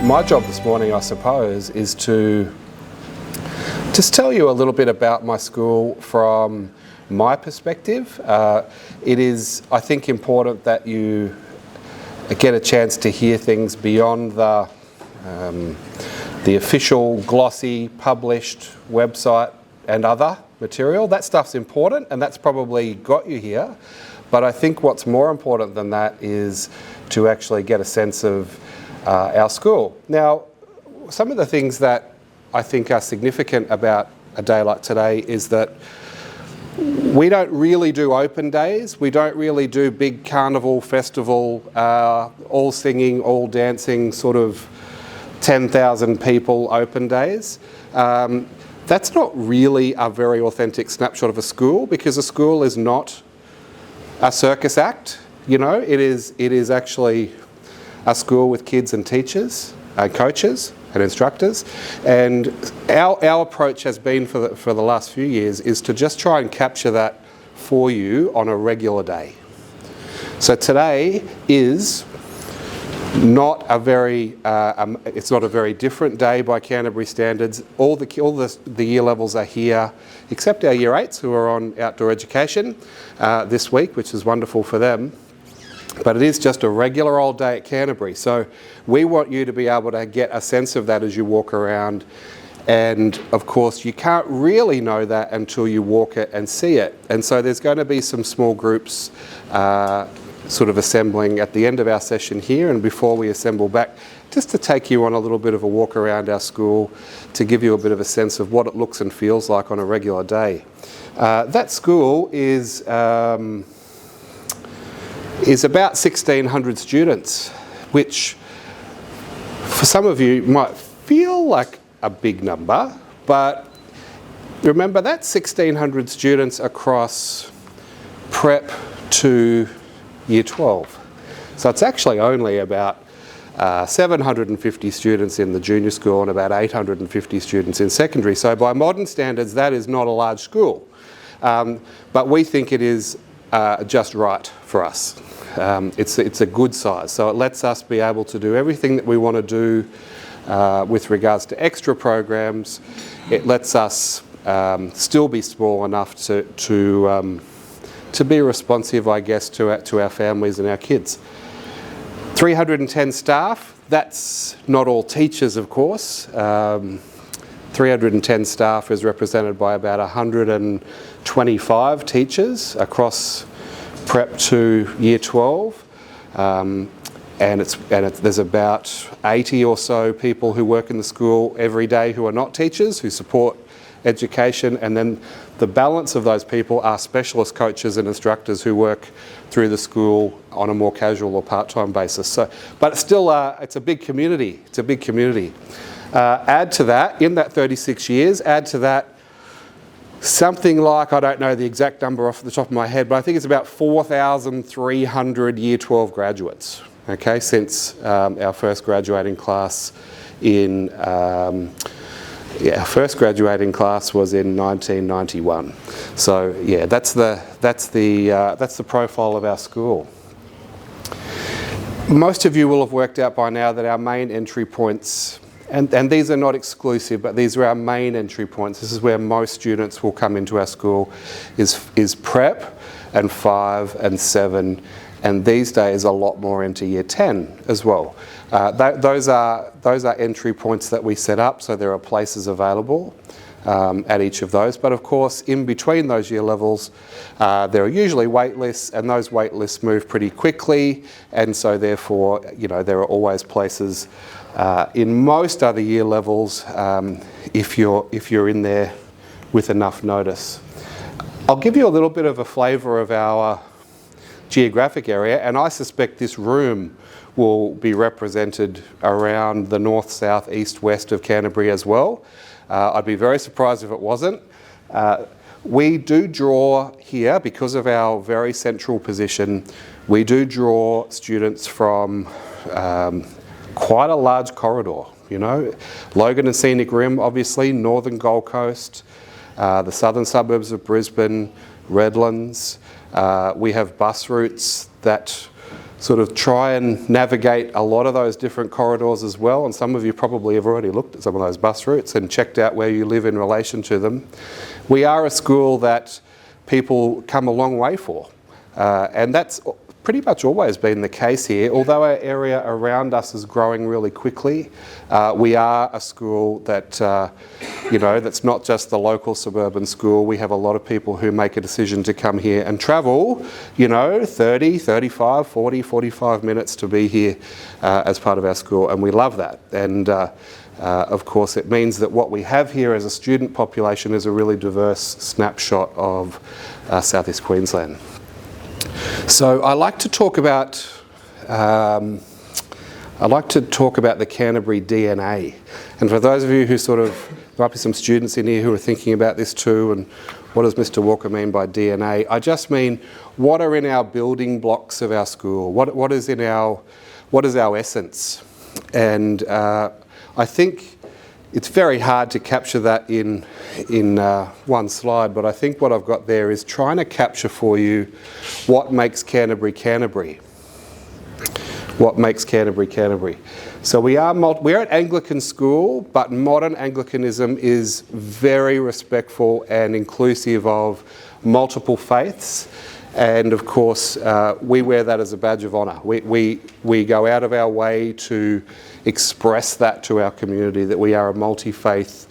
My job this morning, I suppose, is to just tell you a little bit about my school from my perspective. It is, I think, important that you get a chance to hear things beyond the official, glossy, published website and other material. That stuff's important, and that's probably got you here. But I think what's more important than that is to actually get a sense of our school. Now, some of the things that I think are significant about a day like today is that we don't really do open days. We don't really do big carnival, festival, all singing, all dancing, sort of 10,000 people open days. That's not really a very authentic snapshot of a school, because a school is not a circus act. You know, it is actually a school with kids and teachers and coaches and instructors, and our approach has been for the last few years is to just try and capture that for you on a regular day. So today is not a very it's not a very different day by Canterbury standards. All the year levels are here, except our year 8s who are on outdoor education this week, which is wonderful for them. But it is just a regular old day at Canterbury. So we want you to be able to get a sense of that as you walk around. And of course, you can't really know that until you walk it and see it. And so there's going to be some small groups sort of assembling at the end of our session here and before we assemble back, just to take you on a little bit of a walk around our school, to give you a bit of a sense of what it looks and feels like on a regular day. That school is about 1,600 students, which for some of you might feel like a big number, but remember that's 1,600 students across prep to year 12. So it's actually only about 750 students in the junior school and about 850 students in secondary. So by modern standards, that is not a large school. But we think it is just right for us. It's a good size, so it lets us be able to do everything that we want to do with regards to extra programs. It lets us still be small enough to be responsive, I guess, to our families and our kids. 310 staff. That's not all teachers, of course. 310 staff is represented by about 125 teachers across prep to year 12, and there's about 80 or so people who work in the school every day who are not teachers, who support education, and then the balance of those people are specialist coaches and instructors who work through the school on a more casual or part-time basis. So, but it's still it's a big community. It's a big community. Add to that, in that 36 years, add to that something like, I don't know the exact number off the top of my head, but I think it's about 4,300 Year 12 graduates, okay, since our first graduating class in, our first graduating class was in 1991. So yeah, that's the profile of our school. Most of you will have worked out by now that our main entry points, and these are not exclusive, but these are our main entry points. This is where most students will come into our school, is prep and 5 and 7, and these days a lot more into year 10 as well. Those are entry points that we set up, so there are places available at each of those. But of course, in between those year levels, there are usually wait lists, and those wait lists move pretty quickly, and so therefore, you know, there are always places in most other year levels if you're in there with enough notice. I'll give you a little bit of a flavour of our geographic area, and I suspect this room will be represented around the north, south, east, west of Canterbury as well. I'd be very surprised if it wasn't. We do draw here, because of our very central position, we do draw students from quite a large corridor, you know. Logan and Scenic Rim, obviously, northern Gold Coast, the southern suburbs of Brisbane, Redlands. We have bus routes that sort of try and navigate a lot of those different corridors as well, and some of you probably have already looked at some of those bus routes and checked out where you live in relation to them. We are a school that people come a long way for, and that's pretty much always been the case here. Although our area around us is growing really quickly, we are a school that, that's not just the local suburban school. We have a lot of people who make a decision to come here and travel, 30, 35, 40, 45 minutes to be here as part of our school, and we love that. And of course, it means that what we have here as a student population is a really diverse snapshot of South East Queensland. So I like to talk about the Canterbury DNA. And for those of you who there might be some students in here who are thinking about this too, and what does Mr. Walker mean by DNA? I just mean, what are in our building blocks of our school? What is our essence? And I think it's very hard to capture that in one slide, but I think what I've got there is trying to capture for you what makes Canterbury Canterbury. What makes Canterbury Canterbury. So we're an Anglican school, but modern Anglicanism is very respectful and inclusive of multiple faiths. And of course, we wear that as a badge of honour. We go out of our way to express that to our community, that we are a multi-faith,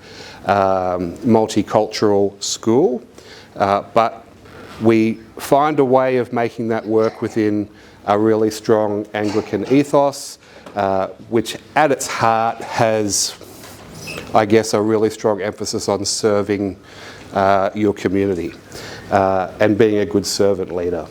multicultural school. But we find a way of making that work within a really strong Anglican ethos, which at its heart has, I guess, a really strong emphasis on serving your community. And being a good servant leader.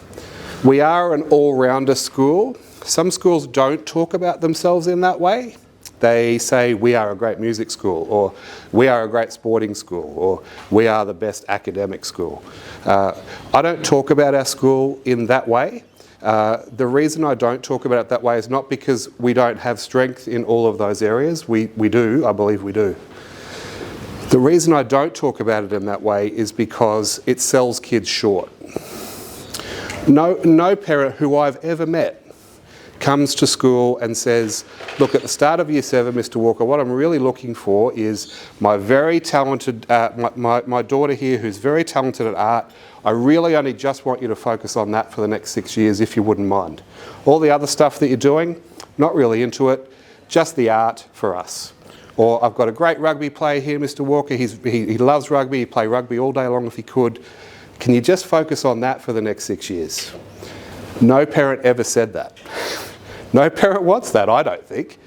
We are an all-rounder school. Some schools don't talk about themselves in that way. They say we are a great music school, or we are a great sporting school, or we are the best academic school. I don't talk about our school in that way. The reason I don't talk about it that way is not because we don't have strength in all of those areas. We do, I believe we do. The reason I don't talk about it in that way is because it sells kids short. No parent who I've ever met comes to school and says, look, at the start of year 7, Mr. Walker, what I'm really looking for is my very talented, my daughter here who's very talented at art, I really only just want you to focus on that for the next 6 years if you wouldn't mind. All the other stuff that you're doing, not really into it, just the art for us. Or I've got a great rugby player here, Mr. Walker, he loves rugby, he'd play rugby all day long if he could. Can you just focus on that for the next 6 years? No parent ever said that. No parent wants that, I don't think.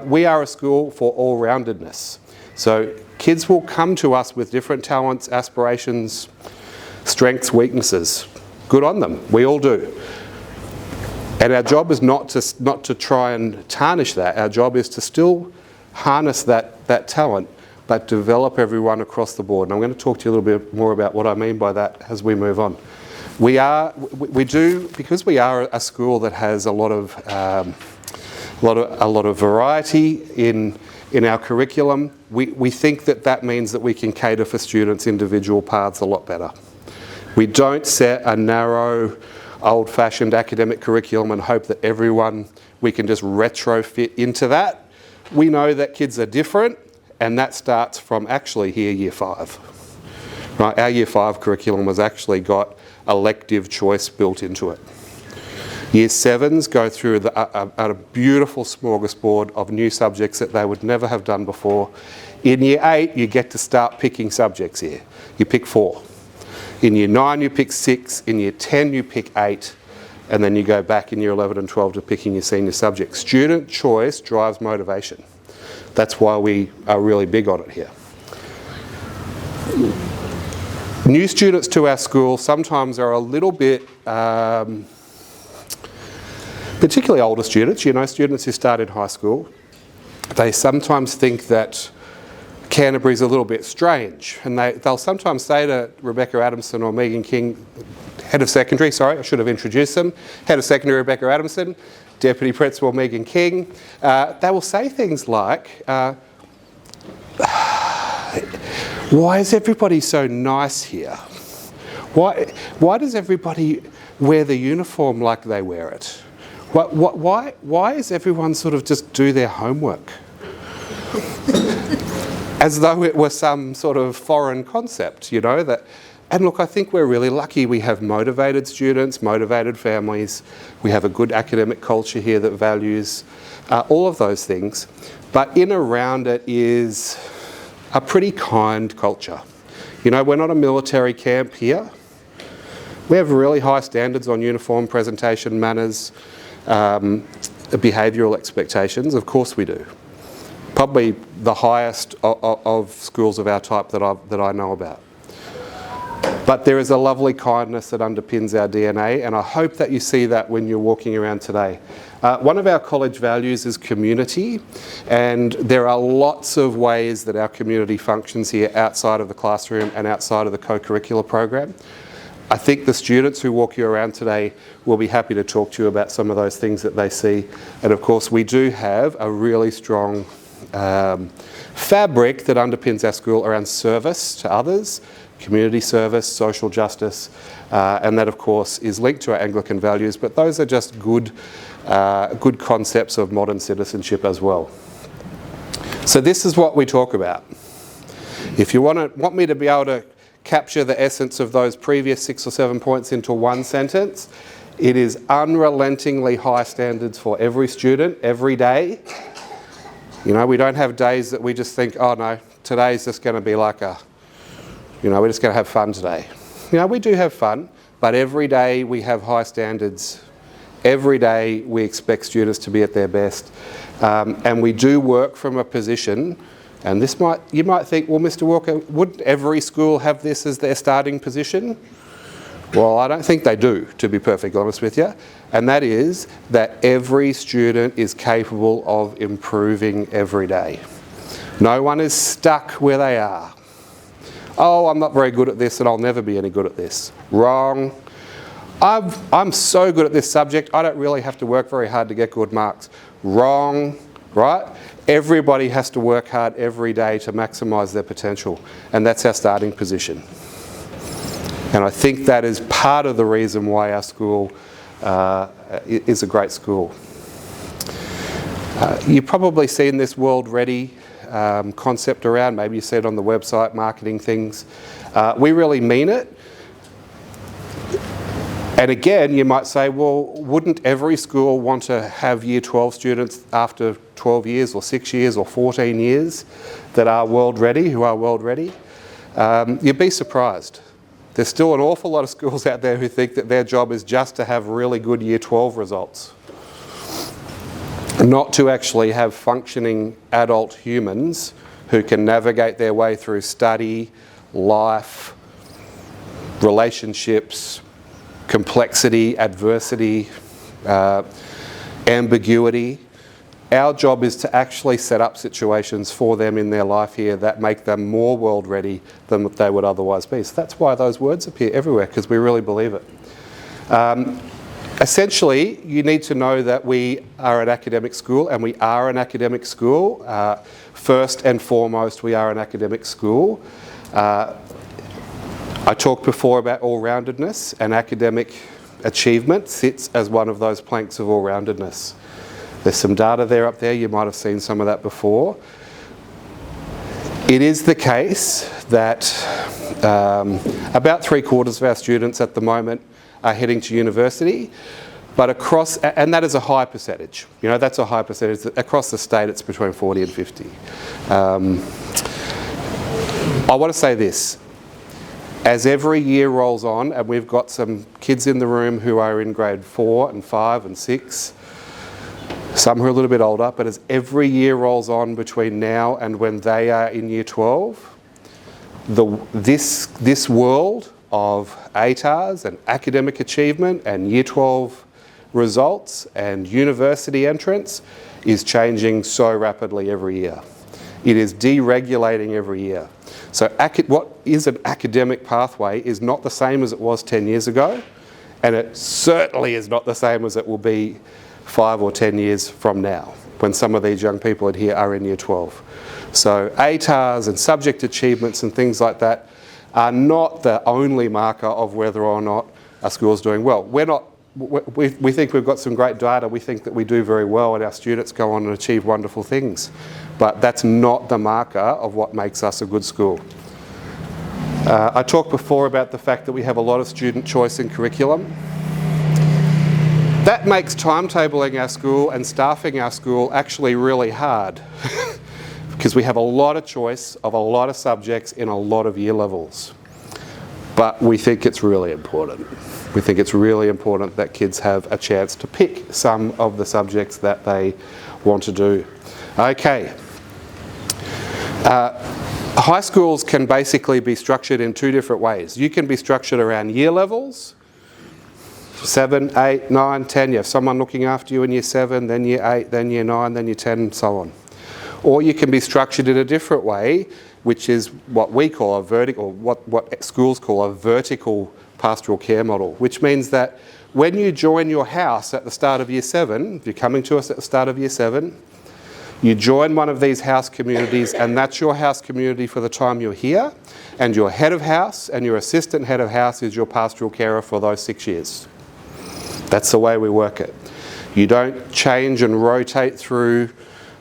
We are a school for all-roundedness. So kids will come to us with different talents, aspirations, strengths, weaknesses. Good on them, we all do. And our job is not to try and tarnish that. Our job is to still harness that talent, but develop everyone across the board. And I'm going to talk to you a little bit more about what I mean by that as we move on. Because we are a school that has a lot of variety in our curriculum, we think that means that we can cater for students' individual paths a lot better. We don't set a narrow, old-fashioned academic curriculum and hope that we can just retrofit into that. We know that kids are different, and that starts from actually here, year 5. Right? Our year 5 curriculum has actually got elective choice built into it. Year 7s go through a beautiful smorgasbord of new subjects that they would never have done before. In year 8, you get to start picking subjects here. You pick 4. In year 9, you pick 6. In year 10, you pick 8. And then you go back in year 11 and 12 to picking your senior subjects. Student choice drives motivation. That's why we are really big on it here. New students to our school sometimes are a little bit, particularly older students, students who start in high school, they sometimes think that Canterbury's a little bit strange, and they'll sometimes say to Rebecca Adamson or Megan King, Head of Secondary, sorry, I should have introduced them, Head of Secondary Rebecca Adamson, Deputy Principal Megan King, they will say things like, why is everybody so nice here? Why does everybody wear the uniform like they wear it? Why is everyone sort of just do their homework? As though it were some sort of foreign concept, you know, that. And look, I think we're really lucky. We have motivated students, motivated families. We have a good academic culture here that values all of those things. But in around it is a pretty kind culture. You know, we're not a military camp here. We have really high standards on uniform, presentation, manners, behavioural expectations. Of course we do. Probably the highest of schools of our type that I know about. But there is a lovely kindness that underpins our DNA, and I hope that you see that when you're walking around today. One of our college values is community, and there are lots of ways that our community functions here outside of the classroom and outside of the co-curricular program. I think the students who walk you around today will be happy to talk to you about some of those things that they see. And of course, we do have a really strong fabric that underpins our school around service to others, community service, social justice, and that of course is linked to our Anglican values, but those are just good concepts of modern citizenship as well. So this is what we talk about. If you want me to be able to capture the essence of those previous 6 or 7 points into one sentence, it is unrelentingly high standards for every student, every day. You know, we don't have days that we just think, oh no, today's just going to be like we're just going to have fun today. You know, we do have fun, but every day we have high standards. Every day we expect students to be at their best. And we do work from a position, and you might think, well, Mr. Walker, wouldn't every school have this as their starting position? Well, I don't think they do, to be perfectly honest with you. And that is that every student is capable of improving every day. No one is stuck where they are. Oh, I'm not very good at this and I'll never be any good at this. Wrong. I'm so good at this subject, I don't really have to work very hard to get good marks. Wrong, right? Everybody has to work hard every day to maximise their potential, and that's our starting position. And I think that is part of the reason why our school is a great school. You've probably seen this World Ready concept around, maybe you see it on the website, marketing things. We really mean it. And again, you might say, well, wouldn't every school want to have Year 12 students after 12 years or 6 years or 14 years that are world ready, who are world ready? You'd be surprised. There's still an awful lot of schools out there who think that their job is just to have really good Year 12 results, not to actually have functioning adult humans who can navigate their way through study, life, relationships, complexity, adversity, ambiguity. Our job is to actually set up situations for them in their life here that make them more world ready than they would otherwise be. So that's why those words appear everywhere, because we really believe it. Essentially, you need to know that we are an academic school, and we are an academic school. First and foremost, we are an academic school. I talked before about all-roundedness, and academic achievement sits as one of those planks of all-roundedness. There's some data there up there, you might have seen some of that before. It is the case that about 3/4 of our students at the moment are heading to university, but and that is a high percentage. You know, that's a high percentage. Across the state, it's between 40 and 50. I want to say this. As every year rolls on, and we've got some kids in the room who are in grade 4 and 5 and 6, some who are a little bit older, but as every year rolls on between now and when they are in Year 12, this world of ATARs and academic achievement and Year 12 results and university entrance is changing so rapidly every year. It is deregulating every year. So what is an academic pathway is not the same as it was 10 years ago, and it certainly is not the same as it will be 5 or 10 years from now, when some of these young people in here are in Year 12. So ATARs and subject achievements and things like that are not the only marker of whether or not a school is doing well. We're we think we've got some great data. We think that we do very well and our students go on and achieve wonderful things. But that's not the marker of what makes us a good school. I talked before about the fact that we have a lot of student choice in curriculum. That makes timetabling our school and staffing our school actually really hard because we have a lot of choice of a lot of subjects in a lot of year levels. But we think it's really important. We think it's really important that kids have a chance to pick some of the subjects that they want to do. Okay. High schools can basically be structured in two different ways. You can be structured around year levels, 7, 8, 9, 10. You have someone looking after you in year 7, then year 8, then year 9, then year 10, and so on. Or you can be structured in a different way, which is what we call a vertical, what schools call a vertical pastoral care model, which means that when you join your house at the start of year 7, if you're coming to us at the start of year 7, you join one of these house communities and that's your house community for the time you're here, and your head of house and your assistant head of house is your pastoral carer for those 6 years. That's the way we work it. You don't change and rotate through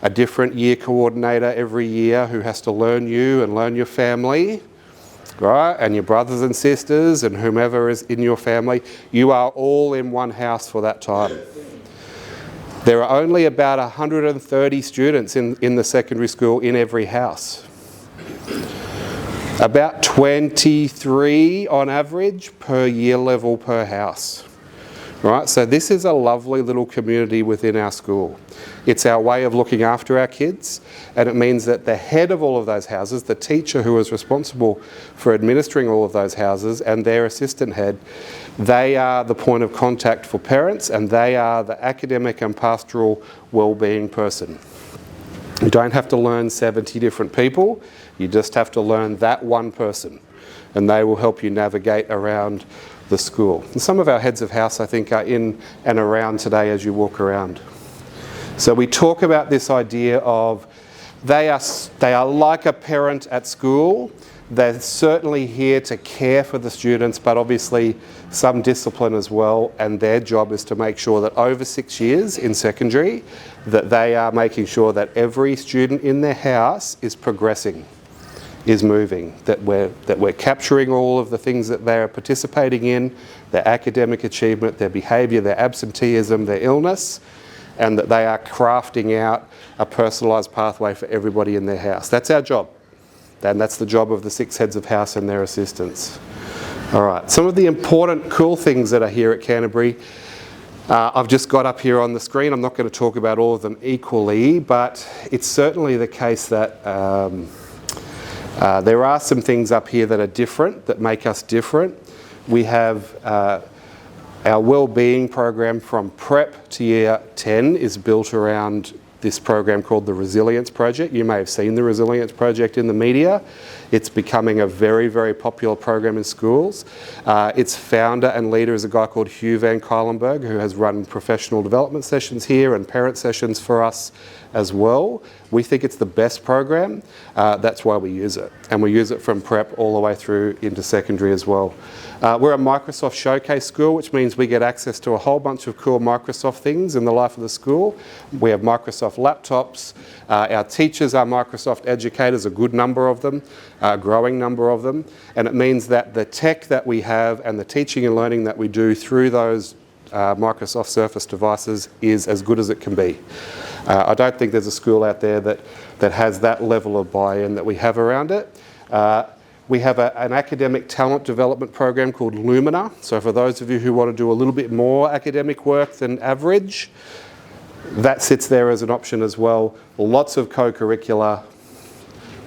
a different year coordinator every year who has to learn you and learn your family, right? And your brothers and sisters and whomever is in your family. You are all in one house for that time. There are only about 130 students in the secondary school in every house. About 23 on average per year level per house. Right, so this is a lovely little community within our school. It's our way of looking after our kids, and it means that the head of all of those houses, the teacher who is responsible for administering all of those houses, and their assistant head, they are the point of contact for parents, and they are the academic and pastoral well-being person. You don't have to learn 70 different people, you just have to learn that one person, and they will help you navigate around the school. And some of our heads of house, I think, are in and around today as you walk around. So we talk about this idea of they are like a parent at school. They're certainly here to care for the students, but obviously some discipline as well, and their job is to make sure that over 6 years in secondary, that they are making sure that every student in their house is progressing, is moving, that we're capturing all of the things that they're participating in, their academic achievement, their behaviour, their absenteeism, their illness, and that they are crafting out a personalised pathway for everybody in their house. That's our job, and that's the job of the 6 heads of house and their assistants. All right, some of the important cool things that are here at Canterbury, I've just got up here on the screen. I'm not going to talk about all of them equally, but it's certainly the case that there are some things up here that are different, that make us different. We have our wellbeing program from prep to year 10 is built around this program called the Resilience Project. You may have seen the Resilience Project in the media. It's becoming a very, very popular program in schools. Its founder and leader is a guy called Hugh Van Cuylenberg, who has run professional development sessions here and parent sessions for us as well. We think it's the best program. That's why we use it. And we use it from prep all the way through into secondary as well. We're a Microsoft Showcase school, which means we get access to a whole bunch of cool Microsoft things in the life of the school. We have Microsoft laptops. Our teachers are Microsoft educators, a good number of them, a growing number of them. And it means that the tech that we have and the teaching and learning that we do through those Microsoft Surface devices is as good as it can be. I don't think there's a school out there that has that level of buy-in that we have around it. We have an academic talent development program called Lumina. So for those of you who want to do a little bit more academic work than average, that sits there as an option as well. Lots of co-curricular.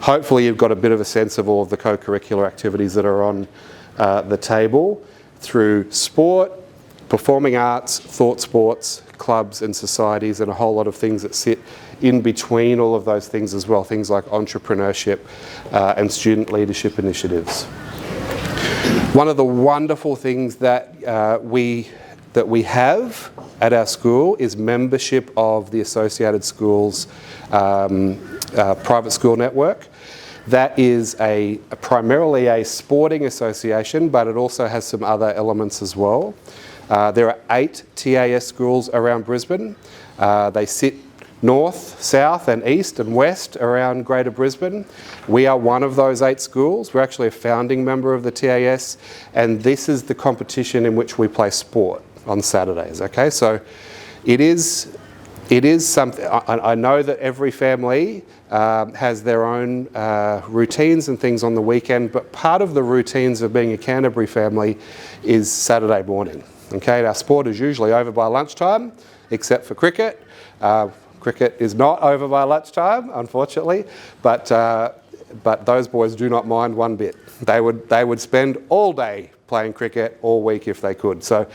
Hopefully you've got a bit of a sense of all of the co-curricular activities that are on the table through sport, performing arts, thought sports, clubs and societies, and a whole lot of things that sit in between all of those things as well, things like entrepreneurship and student leadership initiatives. One of the wonderful things that we have at our school is membership of the Associated Schools private school network. That is primarily a sporting association, but it also has some other elements as well. There are 8 TAS schools around Brisbane. They sit north, south and east and west around Greater Brisbane. We are one of those 8 schools. We're actually a founding member of the TAS, and this is the competition in which we play sport on Saturdays. Okay, so it is something. I know that every family has their own routines and things on the weekend, but part of the routines of being a Canterbury family is Saturday morning. Okay, our sport is usually over by lunchtime, except for cricket. Cricket is not over by lunchtime, unfortunately, but those boys do not mind one bit. They would spend all day playing cricket all week if they could. So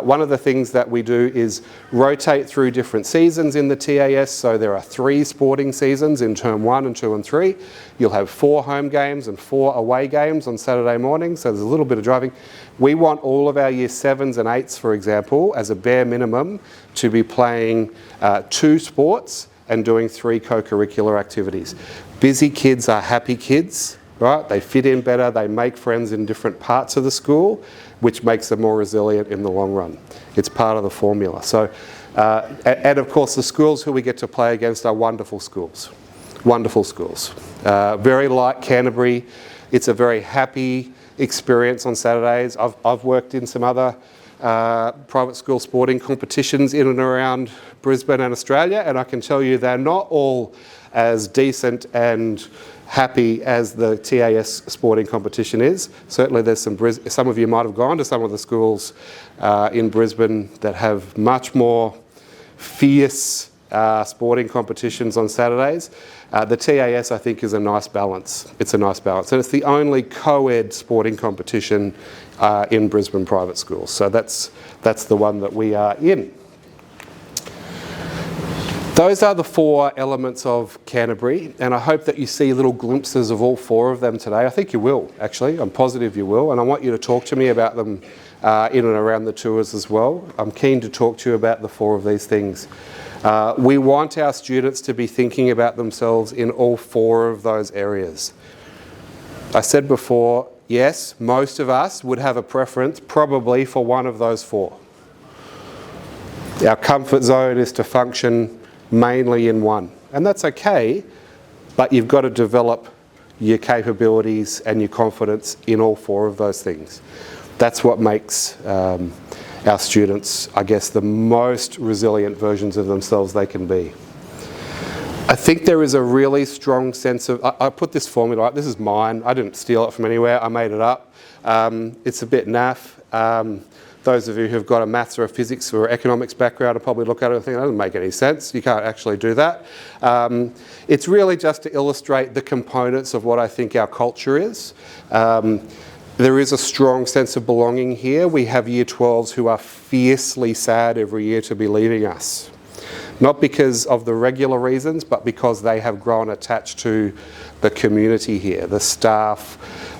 one of the things that we do is rotate through different seasons in the TAS. So there are 3 sporting seasons in term 1 and 2 and 3. You'll have 4 home games and 4 away games on Saturday morning. So there's a little bit of driving. We want all of our year 7s and 8s, for example, as a bare minimum, to be playing 2 sports and doing 3 co-curricular activities. Busy kids are happy kids. Right? They fit in better, they make friends in different parts of the school, which makes them more resilient in the long run. It's part of the formula. So, and of course the schools who we get to play against are wonderful schools. Wonderful schools. Very like Canterbury. It's a very happy experience on Saturdays. I've worked in some other private school sporting competitions in and around Brisbane and Australia, and I can tell you they're not all as decent and happy as the TAS sporting competition is. Certainly there's some of you might have gone to some of the schools in Brisbane that have much more fierce sporting competitions on Saturdays. The TAS, I think, is a nice balance. It's a nice balance. And it's the only co-ed sporting competition in Brisbane private schools. So that's the one that we are in. Those are the 4 elements of Canterbury, and I hope that you see little glimpses of all 4 of them today. I think you will, actually. I'm positive you will, and I want you to talk to me about them in and around the tours as well. I'm keen to talk to you about the 4 of these things. We want our students to be thinking about themselves in all 4 of those areas. I said before, yes, most of us would have a preference probably for one of those 4. Our comfort zone is to function mainly in one, and that's okay, but you've got to develop your capabilities and your confidence in all 4 of those things. That's what makes our students, I guess, the most resilient versions of themselves they can be. I think there is a really strong sense of, I put this formula up, this is mine, I didn't steal it from anywhere, I made it up. It's a bit naff. Those of you who've got a maths or a physics or economics background will probably look at it and think, that doesn't make any sense. You can't actually do that. It's really just to illustrate the components of what I think our culture is. There is a strong sense of belonging here. We have year 12s who are fiercely sad every year to be leaving us. Not because of the regular reasons, but because they have grown attached to the community here, the staff,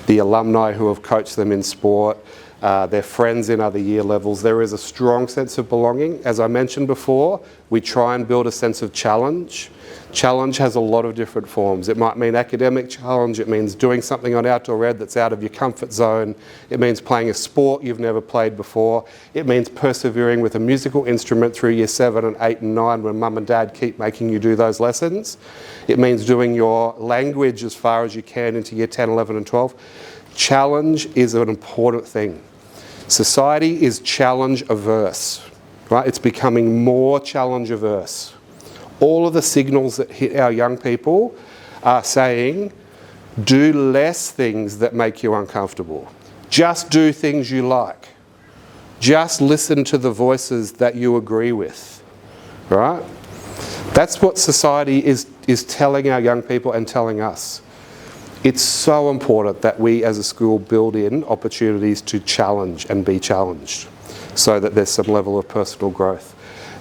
the alumni who have coached them in sport, their friends in other year levels. There is a strong sense of belonging. As I mentioned before, we try and build a sense of challenge. Challenge has a lot of different forms. It might mean academic challenge, it means doing something on outdoor ed that's out of your comfort zone, it means playing a sport you've never played before, it means persevering with a musical instrument through year 7 and 8 and 9 when mum and dad keep making you do those lessons. It means doing your language as far as you can into year 10, 11 and 12. Challenge is an important thing. Society is challenge averse, right? It's becoming more challenge averse. All of the signals that hit our young people are saying, do less things that make you uncomfortable. Just do things you like. Just listen to the voices that you agree with, right? That's what society is telling our young people and telling us. It's so important that we as a school build in opportunities to challenge and be challenged so that there's some level of personal growth.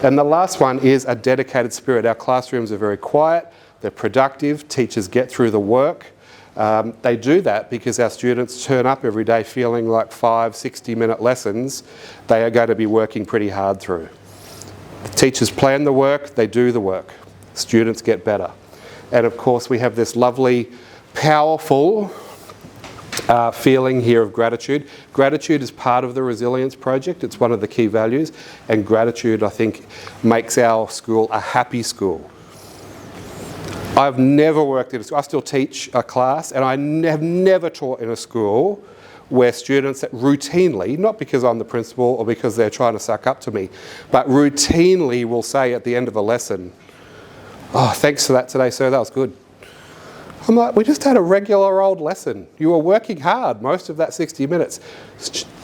And the last one is a dedicated spirit. Our classrooms are very quiet, they're productive, teachers get through the work. They do that because our students turn up every day feeling like 5 60-minute lessons they are going to be working pretty hard through. The teachers plan the work, they do the work. Students get better. And of course we have this lovely, powerful feeling here of gratitude. Gratitude is part of the Resilience Project. It's one of the key values, and gratitude, I think, makes our school a happy school. I've never worked in a school. I still teach a class, and I have never taught in a school where students that routinely, not because I'm the principal or because they're trying to suck up to me, but routinely will say at the end of a lesson, "Oh, thanks for that today, sir, that was good." I'm like, we just had a regular old lesson. You were working hard most of that 60 minutes.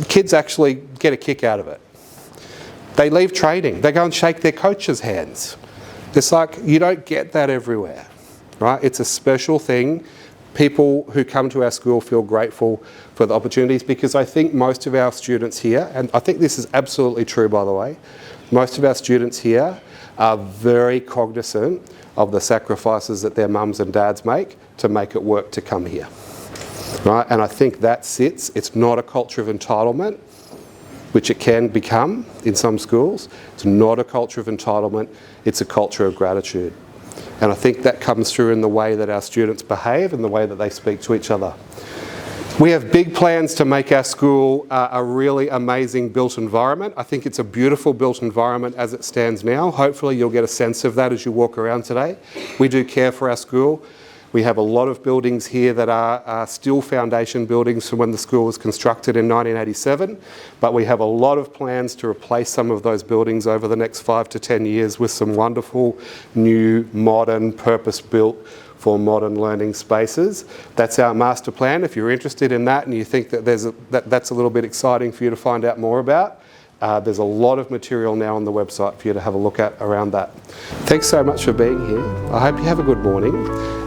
Kids actually get a kick out of it. They leave training. They go and shake their coach's hands. It's like, you don't get that everywhere, right? It's a special thing. People who come to our school feel grateful for the opportunities, because I think most of our students here, and I think this is absolutely true, by the way, most of our students here are very cognizant of the sacrifices that their mums and dads make to make it work to come here, right? And I think that sits, it's not a culture of entitlement, which it can become in some schools. It's not a culture of entitlement, it's a culture of gratitude. And I think that comes through in the way that our students behave and the way that they speak to each other. We have big plans to make our school a really amazing built environment. I think it's a beautiful built environment as it stands now. Hopefully you'll get a sense of that as you walk around today. We do care for our school. We have a lot of buildings here that are still foundation buildings from when the school was constructed in 1987, but we have a lot of plans to replace some of those buildings over the next 5 to 10 years with some wonderful, new, modern, purpose-built for modern learning spaces. That's our master plan. If you're interested in that and you think that that's a little bit exciting for you to find out more about, there's a lot of material now on the website for you to have a look at around that. Thanks so much for being here. I hope you have a good morning.